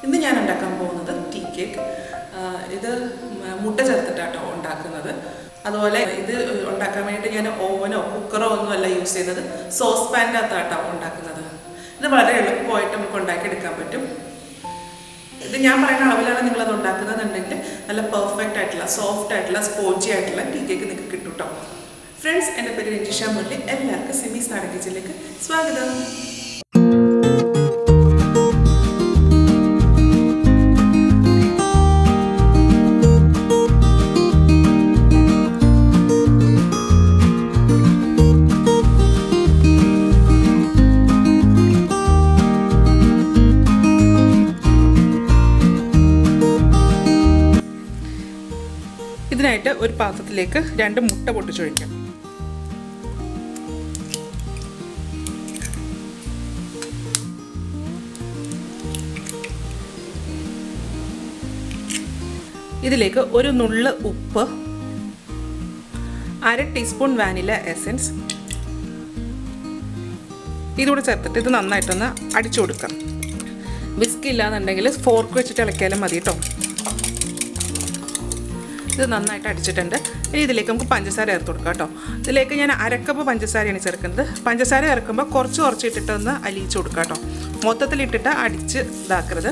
ഇന്ന് ഞാൻ ഉണ്ടാക്കാൻ പോകുന്നത് ടീ കേക്ക്. ഇത് മുട്ട ചേർത്തിട്ടാട്ടോ ഉണ്ടാക്കുന്നത്. അതുപോലെ ഇത് ഉണ്ടാക്കാൻ വേണ്ടി ഞാൻ ഓവനോ കുക്കറോ ഒന്നുമല്ല യൂസ് ചെയ്യുന്നത്, സോസ് പാൻ്റെ അകത്താട്ടോ ഉണ്ടാക്കുന്നത്. ഇത് വളരെ എളുപ്പമായിട്ട് നമുക്ക് ഉണ്ടാക്കിയെടുക്കാൻ പറ്റും. ഇത് ഞാൻ പറയുന്ന അളവിലാണ് നിങ്ങളത് ഉണ്ടാക്കുന്നതെന്നുണ്ടെങ്കിൽ നല്ല പെർഫെക്റ്റ് ആയിട്ടുള്ള സോഫ്റ്റ് ആയിട്ടുള്ള സ്പോഞ്ചി ആയിട്ടുള്ള ടീ കേക്ക് നിങ്ങൾക്ക് കിട്ടും കേട്ടോ. ഫ്രണ്ട്സ്, എൻ്റെ പേര് രഞ്ജിഷ മുരളി. എല്ലാവർക്കും സിമീസ് നാടൻ കിച്ചണിലേക്ക് സ്വാഗതം. ഇതിനായിട്ട് ഒരു പാത്രത്തിലേക്ക് 2 മുട്ട പൊട്ടിച്ചൊഴിക്കാം. ഇതിലേക്ക് ഒരു നുള്ള് ഉപ്പ്, 1/2 ടീസ്പൂൺ വാനില എസൻസ് ഇതുകൂടെ ചേർത്തിട്ട് ഇത് നന്നായിട്ടൊന്ന് അടിച്ചു കൊടുക്കാം. വിസ്ക് ഇല്ലാന്നുണ്ടെങ്കിൽ ഫോർക്ക് വെച്ചിട്ട് ഇളക്കിയാലും മതി കേട്ടോ. ഇത് നന്നായിട്ട് അടിച്ചിട്ടുണ്ട്. ഇനി ഇതിലേക്ക് നമുക്ക് പഞ്ചസാര ചേർത്ത് കൊടുക്കാം കേട്ടോ. ഇതിലേക്ക് ഞാൻ 1/2 കപ്പ് പഞ്ചസാരയാണ് ചേർക്കുന്നത്. പഞ്ചസാര ചേർക്കുമ്പോൾ കുറച്ച് ഇട്ടിട്ടൊന്ന് അലിയിച്ച് കൊടുക്കാം കേട്ടോ. മൊത്തത്തിലിട്ടിട്ട് അടിച്ച് ഇതാക്കരുത്.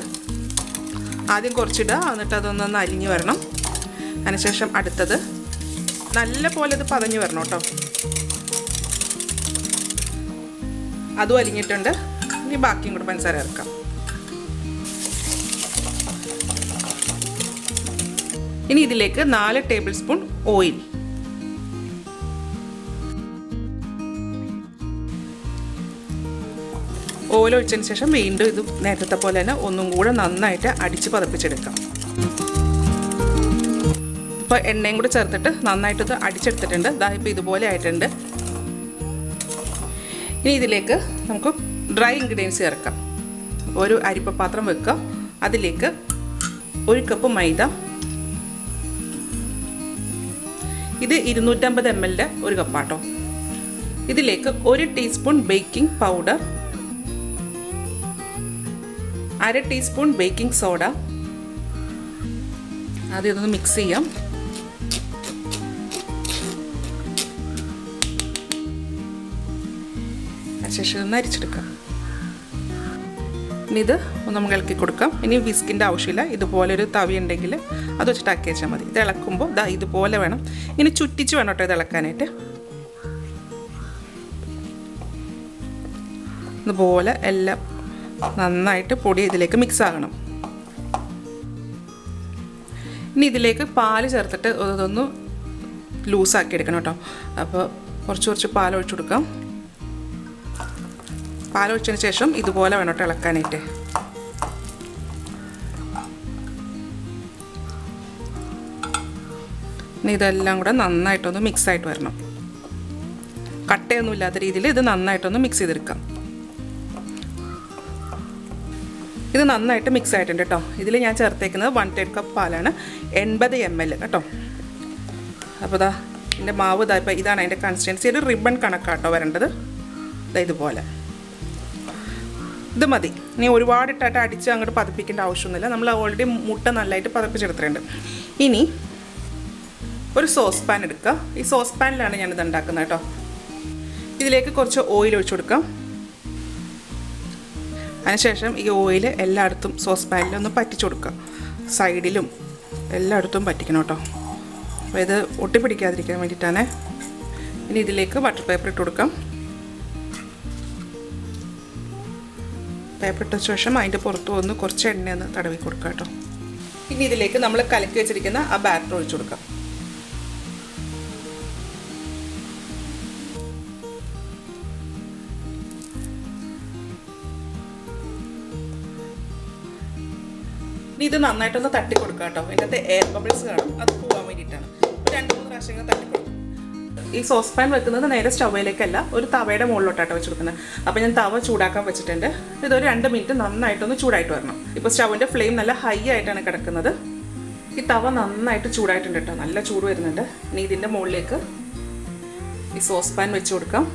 ആദ്യം കുറച്ചിടുക, എന്നിട്ട് അതൊന്നൊന്ന് അലിഞ്ഞ് വരണം. അതിനുശേഷം അടുത്തത് നല്ല പോലെ ഇത് പതഞ്ഞ് വരണം കേട്ടോ. അതും അലിഞ്ഞിട്ടുണ്ട്. ഇനി ബാക്കിയും കൂടെ പഞ്ചസാര ചേർക്കാം. ഇനി ഇതിലേക്ക് 4 ടേബിൾ സ്പൂൺ ഓയിൽ, ഓയിൽ ഒഴിച്ചതിന് ശേഷം വീണ്ടും ഇത് നേരത്തെ പോലെ തന്നെ ഒന്നും കൂടെ നന്നായിട്ട് അടിച്ച് പതപ്പിച്ചെടുക്കാം. ഇപ്പോൾ എണ്ണയും കൂടെ ചേർത്തിട്ട് നന്നായിട്ട് ഇത് അടിച്ചെടുത്തിട്ടുണ്ട്. ഇപ്പോൾ ഇതുപോലെ ആയിട്ടുണ്ട്. ഇനി ഇതിലേക്ക് നമുക്ക് ഡ്രൈ ഇൻഗ്രീഡിയൻസ് ചേർക്കാം. ഒരു അരിപ്പ പാത്രം വെക്കുക. അതിലേക്ക് 1 കപ്പ് മൈദ, ഇത് 250 ml ഒരു കപ്പാട്ടോ. ഇതിലേക്ക് 1 teaspoon baking powder, 1/2 teaspoon baking soda. ആദ്യം ഇതൊന്ന് മിക്സ് ചെയ്യാം. അതിനുശേഷം ഒന്ന് അരിച്ചെടുക്കാം. ഇനി ഇത് നമുക്ക് ഇളക്കി കൊടുക്കാം. ഇനി വിസ്കിൻ്റെ ആവശ്യമില്ല. ഇതുപോലൊരു തവി ഉണ്ടെങ്കിൽ അത് വെച്ചിട്ട് ആക്കി വെച്ചാൽ മതി. ഇത് ഇളക്കുമ്പോൾ ഇതുപോലെ വേണം. ഇനി ചുറ്റിച്ച് വേണം കേട്ടോ ഇത് ഇളക്കാനായിട്ട്. ഇതുപോലെ എല്ലാം നന്നായിട്ട് പൊടി ഇതിലേക്ക് മിക്സ് ആകണം. ഇനി ഇതിലേക്ക് പാല് ചേർത്തിട്ട് ഇതൊന്ന് ലൂസാക്കി എടുക്കണം കേട്ടോ. അപ്പോൾ കുറച്ച് പാൽ ഒഴിച്ചു കൊടുക്കാം. പാലൊഴിച്ചതിന് ശേഷം ഇതുപോലെ വേണം കേട്ടോ ഇളക്കാനായിട്ട്. ഇനി ഇതെല്ലാം കൂടെ നന്നായിട്ടൊന്ന് മിക്സായിട്ട് വരണം. കട്ടയൊന്നും ഇല്ലാത്ത രീതിയിൽ ഇത് നന്നായിട്ടൊന്ന് മിക്സ് ചെയ്തെടുക്കാം. ഇത് നന്നായിട്ട് മിക്സ് ആയിട്ടുണ്ട് കേട്ടോ. ഇതിൽ ഞാൻ ചേർത്തേക്കുന്നത് 1/3 കപ്പ് പാലാണ്, 80 ml കേട്ടോ. അപ്പോൾ എൻ്റെ മാവ് ഇപ്പോൾ ഇതാണ് അതിൻ്റെ കൺസിസ്റ്റൻസി. ഒരു റിബൺ കണക്കാട്ടോ വരേണ്ടത്. ഇതുപോലെ ഇത് മതി. ഇനി ഒരുപാട് ഇട്ടിട്ട് അടിച്ച് അങ്ങോട്ട് പതപ്പിക്കേണ്ട ആവശ്യമൊന്നുമില്ല. നമ്മൾ ഓൾറെഡി മുട്ട നല്ലതായിട്ട് പതപ്പിച്ചെടുത്തിട്ടുണ്ട്. ഇനി ഒരു സോസ് പാൻ എടുക്കുക. ഈ സോസ് പാനിലാണ് ഞാനിത് ഉണ്ടാക്കുന്നത് കേട്ടോ. ഇതിലേക്ക് കുറച്ച് ഓയിൽ ഒഴിച്ചു കൊടുക്കാം. അതിനുശേഷം ഈ ഓയിൽ എല്ലായിടത്തും സോസ് പാനിലൊന്ന് പറ്റിച്ചു കൊടുക്കുക. സൈഡിലും എല്ലായിടത്തും പറ്റിക്കണം കേട്ടോ. അപ്പോൾ ഇത് ഒട്ടിപ്പിടിക്കാതിരിക്കാൻ വേണ്ടിയിട്ടാണ്. ഇനി ഇതിലേക്ക് ബട്ടർ പേപ്പർ ഇട്ട് കൊടുക്കാം. പേപ്പർ ഇട്ട ശേഷം അതിൻ്റെ പുറത്ത് ഒന്ന് കുറച്ച് എണ്ണയൊന്ന് തടവി കൊടുക്കാം കേട്ടോ. ഇനി ഇതിലേക്ക് നമ്മൾ കലക്കി വെച്ചിരിക്കുന്ന ആ ബാറ്റർ ഒഴിച്ചു കൊടുക്കാം. ഇനി ഇത് നന്നായിട്ടൊന്ന് തട്ടി കൊടുക്കാം കേട്ടോ. ഇതിനകത്ത് എയർ ബബിൾസ് കാണും, അത് പോകാൻ വേണ്ടിയിട്ടാണ്. 2-3 പ്രാവശ്യം ഇങ്ങനെ തട്ടി കൊടുക്കും. ഈ സോസ് പാൻ വെക്കുന്നത് നേരെ സ്റ്റൗവിലേക്കല്ല, ഒരു തവയുടെ മുകളിലോട്ടാട്ടോ വെച്ച് കൊടുക്കുന്നത്. അപ്പോൾ ഞാൻ തവ ചൂടാക്കാൻ വെച്ചിട്ടുണ്ട്. ഇതൊരു 2 മിനിറ്റ് നന്നായിട്ടൊന്ന് ചൂടായിട്ട് വരണം. ഇപ്പോൾ സ്റ്റൗവിൻ്റെ ഫ്ലെയിം നല്ല ഹൈ ആയിട്ടാണ് കിടക്കുന്നത്. ഈ തവ നന്നായിട്ട് ചൂടായിട്ടുണ്ട് കേട്ടോ, നല്ല ചൂട് വരുന്നുണ്ട്. ഇനി ഇതിൻ്റെ മുകളിലേക്ക് ഈ സോസ് പാൻ വെച്ച് കൊടുക്കാം.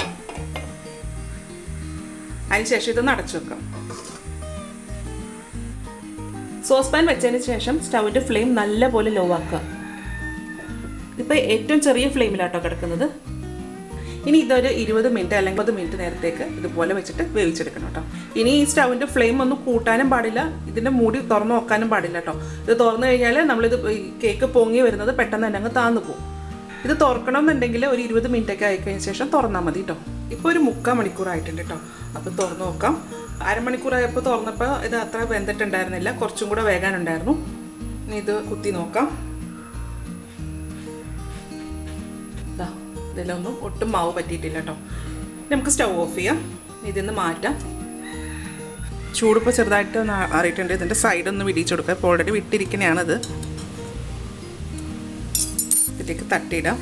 അതിനുശേഷം ഇതൊന്ന് അടച്ചു വെക്കാം. സോസ് പാൻ വെച്ചതിന് ശേഷം സ്റ്റൗവിൻ്റെ ഫ്ലെയിം നല്ലപോലെ ലോ ആക്കുക. ഇപ്പോൾ ഏറ്റവും ചെറിയ ഫ്ലെയിമിലാട്ടോ കിടക്കുന്നത്. ഇനി ഇതൊരു 20 മിനിറ്റ് അല്ലെങ്കിൽ 30 മിനിറ്റ് നേരത്തേക്ക് ഇതുപോലെ വെച്ചിട്ട് വേവിച്ചെടുക്കണം കേട്ടോ. ഇനി ഈ സ്റ്റൗവിൻ്റെ ഫ്ലെയിം ഒന്നും കൂട്ടാനും പാടില്ല, ഇതിൻ്റെ മൂടി തുറന്ന് നോക്കാനും പാടില്ല കേട്ടോ. ഇത് തുറന്നു കഴിഞ്ഞാൽ നമ്മളിത് കേക്ക് പൊങ്ങി വരുന്നത് പെട്ടെന്ന് തന്നെ അങ്ങ് താന്നു പോകും. ഇത് തുറക്കണമെന്നുണ്ടെങ്കിൽ ഒരു 20 മിനിറ്റൊക്കെ ആയിക്കഴിഞ്ഞ ശേഷം തുറന്നാൽ മതി കേട്ടോ. ഇപ്പോൾ ഒരു 3/4 മണിക്കൂറായിട്ടുണ്ട് കേട്ടോ. അപ്പോൾ തുറന്ന് നോക്കാം. അരമണിക്കൂറായപ്പോൾ തുറന്നപ്പോൾ ഇത് അത്ര വെന്തിട്ടുണ്ടായിരുന്നില്ല, കുറച്ചും കൂടെ വേകാനുണ്ടായിരുന്നു. ഇനി ഇത് കുത്തി നോക്കാം. ഇതിലൊന്നും ഒട്ടും മാവ് പറ്റിയിട്ടില്ല കേട്ടോ. നമുക്ക് സ്റ്റൗ ഓഫ് ചെയ്യാം. ഇതിന്ന് മാറ്റാം. ചൂടിപ്പോൾ ചെറുതായിട്ട് ഒന്ന് അറിയിട്ടുണ്ട്. ഇതിൻ്റെ സൈഡൊന്ന് വിടിച്ചു കൊടുക്കുക. ഇപ്പോൾ ഓൾറെഡി വിട്ടിരിക്കുന്നതാണത്. ഇതിലേക്ക് തട്ടിയിടാം.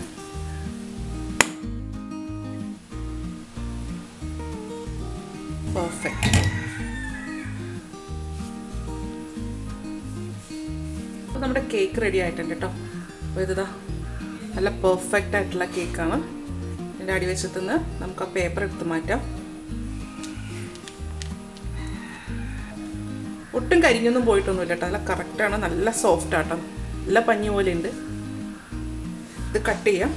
പെർഫെക്റ്റ്. അപ്പോൾ നമ്മുടെ കേക്ക് റെഡി ആയിട്ടുണ്ട് കേട്ടോ. അപ്പോൾ ഇതാ നല്ല പെർഫെക്റ്റ് ആയിട്ടുള്ള കേക്കാണ്. ഇതിൻ്റെ അടിവശത്തു നിന്ന് നമുക്ക് ആ പേപ്പർ എടുത്ത് മാറ്റാം. ഒട്ടും കരിഞ്ഞൊന്നും പോയിട്ടൊന്നുമില്ല കേട്ടോ. നല്ല കറക്റ്റാണ്, നല്ല സോഫ്റ്റ് ആട്ടോ, നല്ല പഞ്ഞി പോലെ ഉണ്ട്. ഇത് കട്ട് ചെയ്യാം.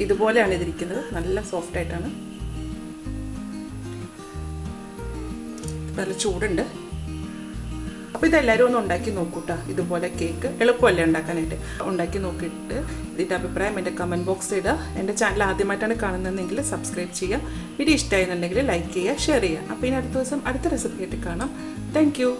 ഇതുപോലെയാണ് ഇതിരിക്കുന്നത്. നല്ല സോഫ്റ്റ് ആയിട്ടാണ്. നല്ല ചൂടുണ്ട്. അപ്പോൾ ഇതെല്ലാവരും ഒന്ന് ഉണ്ടാക്കി നോക്കൂട്ടോ. ഇതുപോലെ കേക്ക് എളുപ്പമല്ലേ ഉണ്ടാക്കാനായിട്ട്. ഉണ്ടാക്കി നോക്കിയിട്ട് ഇതിൻ്റെ അഭിപ്രായം എൻ്റെ കമൻറ്റ് ബോക്സിൽ ഇടുക. എൻ്റെ ചാനൽ ആദ്യമായിട്ടാണ് കാണുന്നതെങ്കിൽ സബ്സ്ക്രൈബ് ചെയ്യുക. വീഡിയോ ഇഷ്ടമായിരുന്നുണ്ടെങ്കിൽ ലൈക്ക് ചെയ്യുക, ഷെയർ ചെയ്യുക. അപ്പോൾ ഇനി അടുത്ത ദിവസം അടുത്ത റെസിപ്പി ആയിട്ട് കാണാം. Thank you.